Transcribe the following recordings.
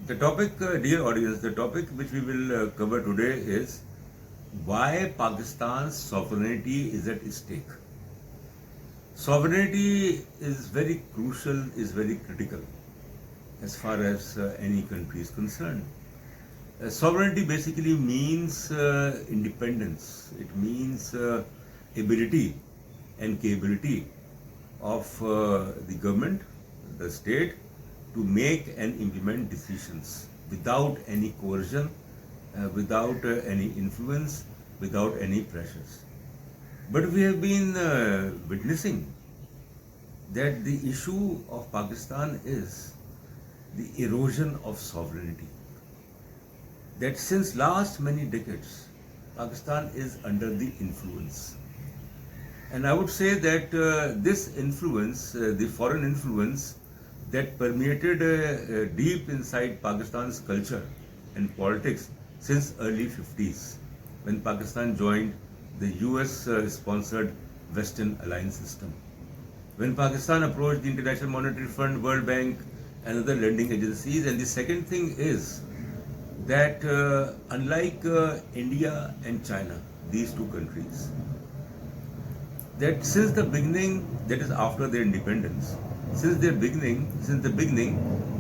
The topic, dear audience, the topic which we will cover today is why Pakistan's sovereignty is at stake. Sovereignty is very crucial, is very critical as far as any country is concerned. Sovereignty basically means independence. It means ability and capability of the government, the state, to make and implement decisions without any coercion, without any influence, without any pressures. But we have been witnessing that the issue of Pakistan is the erosion of sovereignty. That since last many decades, Pakistan is under the influence. And I would say that this influence, the foreign influence that permeated deep inside Pakistan's culture and politics since early 50s, when Pakistan joined the US-sponsored Western Alliance system. When Pakistan approached the International Monetary Fund, World Bank, and other lending agencies. And the second thing is that unlike India and China, these two countries, that since the beginning, that is after their independence, since the beginning,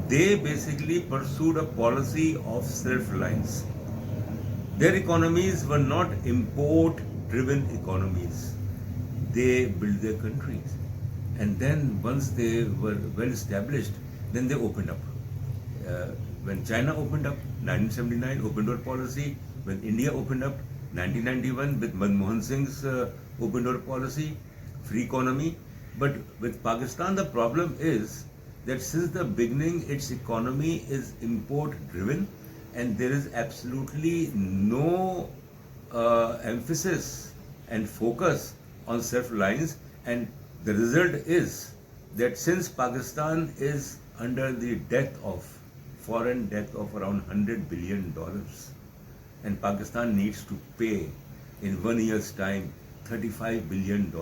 they basically pursued a policy of self-reliance. Their economies were not import-driven economies. They built their countries. And then once they were well established, then they opened up. When China opened up, 1979, open door policy. When India opened up, 1991, with Manmohan Singh's open door policy, free economy. But with Pakistan, the problem is that since the beginning, its economy is import driven, and there is absolutely no emphasis and focus on self-reliance. And the result is that since Pakistan is under the foreign debt of around $100 billion, and Pakistan needs to pay in 1 year's time $35 billion.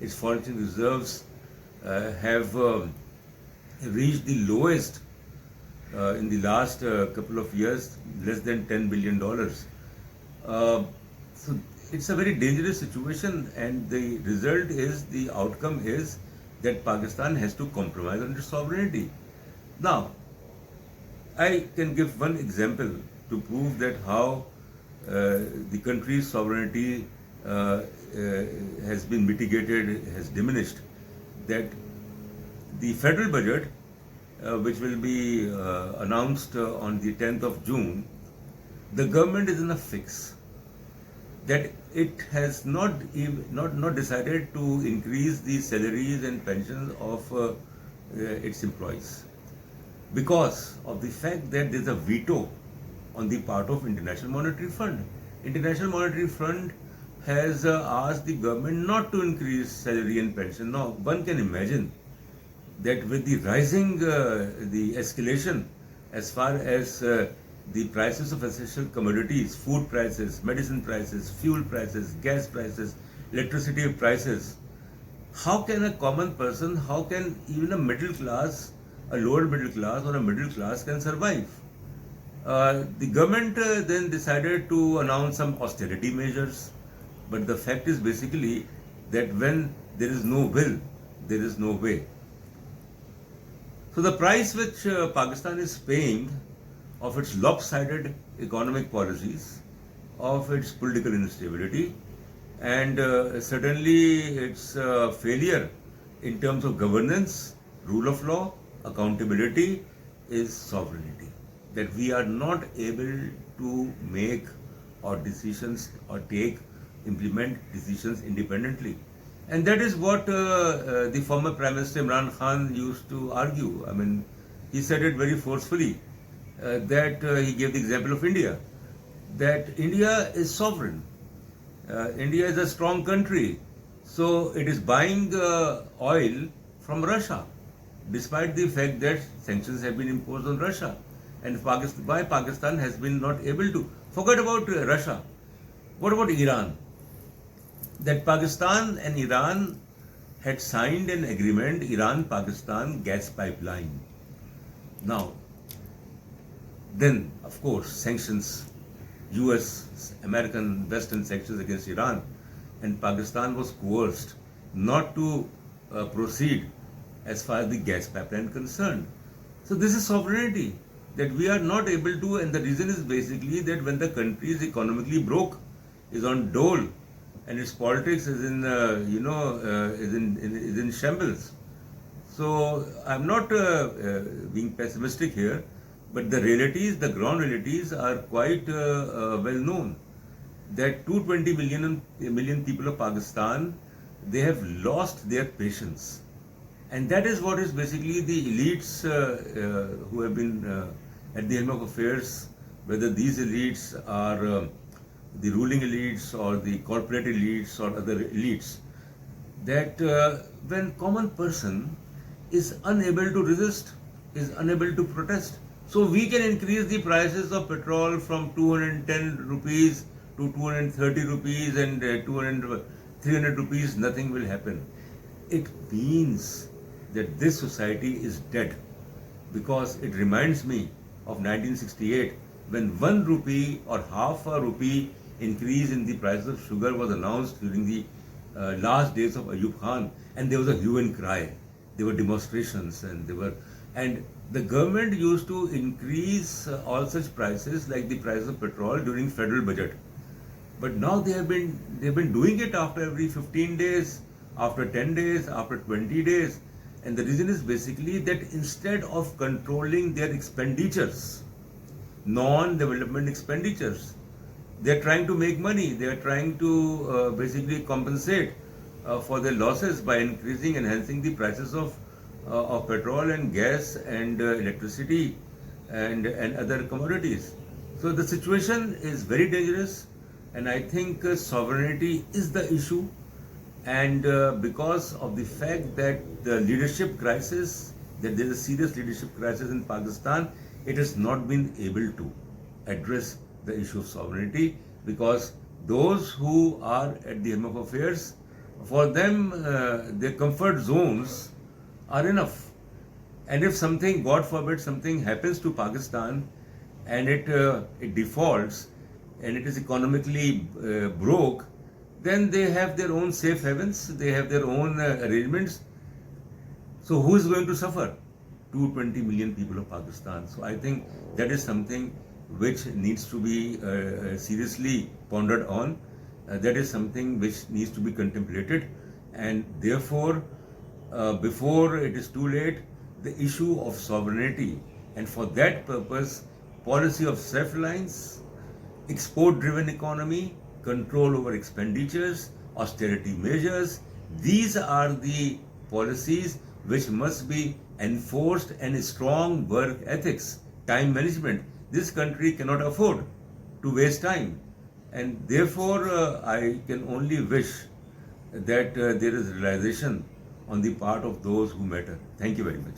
Its foreign reserves have reached the lowest in the last couple of years, less than $10 billion. So it's a very dangerous situation, and the result is, the outcome is that Pakistan has to compromise on its sovereignty. Now, I can give one example to prove that how the country's sovereignty has been mitigated, has diminished. That the federal budget, which will be announced on the 10th of June, the government is in a fix. That it has not decided to increase the salaries and pensions of its employees, because of the fact that there is a veto on the part of International Monetary Fund. International Monetary Fund has asked the government not to increase salary and pension. Now, one can imagine that with the rising, the escalation as far as the prices of essential commodities, food prices, medicine prices, fuel prices, gas prices, electricity prices, how can a common person, how can even a middle class, a lower middle class or a middle class can survive? The government then decided to announce some austerity measures, but the fact is basically that when there is no will, there is no way. So the price which Pakistan is paying of its lopsided economic policies, of its political instability, and certainly its failure in terms of governance, rule of law, accountability, is sovereignty. That we are not able to make our decisions or implement decisions independently. And that is what the former Prime Minister Imran Khan used to argue. I mean, he said it very forcefully, that he gave the example of India, that India is sovereign. India is a strong country, so it is buying oil from Russia, despite the fact that sanctions have been imposed on Russia. And why Pakistan has been not able to. Forget about Russia. What about Iran? That Pakistan and Iran had signed an agreement, Iran-Pakistan gas pipeline. Now, Then, of course, sanctions, US, American, Western sanctions against Iran, and Pakistan was coerced not to proceed as far as the gas pipeline concerned. So this is sovereignty that we are not able to, and the reason is basically that when the country is economically broke, is on dole, and its politics is in is in shambles. So I'm not being pessimistic here, but the realities, the ground realities, are quite well known. That 220 million people of Pakistan, they have lost their patience, and that is what is basically the elites who have been at the helm of affairs. Whether these elites are the ruling elites or the corporate elites or other elites, that when common person is unable to resist, is unable to protest. So we can increase the prices of petrol from 210 rupees to 230 rupees and 300 rupees, nothing will happen. It means that this society is dead, because it reminds me of 1968 when 1 rupee or half a rupee increase in the price of sugar was announced during the last days of Ayub Khan, and there was a hue and cry. There were demonstrations, and the government used to increase all such prices like the price of petrol during federal budget. But now they've been doing it after every 15 days, after 10 days, after 20 days, and the reason is basically that instead of controlling their expenditures, non-development expenditures, they're trying to make money. They're trying to basically compensate for their losses by enhancing the prices of petrol and gas and electricity and other commodities. So the situation is very dangerous, and I think sovereignty is the issue. And because of the fact that the leadership crisis, that there is a serious leadership crisis in Pakistan, it has not been able to address the issue of sovereignty, because those who are at the helm of affairs, for them, their comfort zones are enough. And if something, God forbid, something happens to Pakistan and it defaults and it is economically broke, then they have their own safe havens, they have their own arrangements. So who is going to suffer? 220 million people of Pakistan. So I think that is something which needs to be seriously pondered on. That is something which needs to be contemplated, and therefore, before it is too late, the issue of sovereignty, and for that purpose, policy of self-reliance, export-driven economy, control over expenditures, austerity measures, these are the policies which must be enforced, and strong work ethics, time management. This country cannot afford to waste time, and therefore I can only wish that there is realization on the part of those who matter. Thank you very much.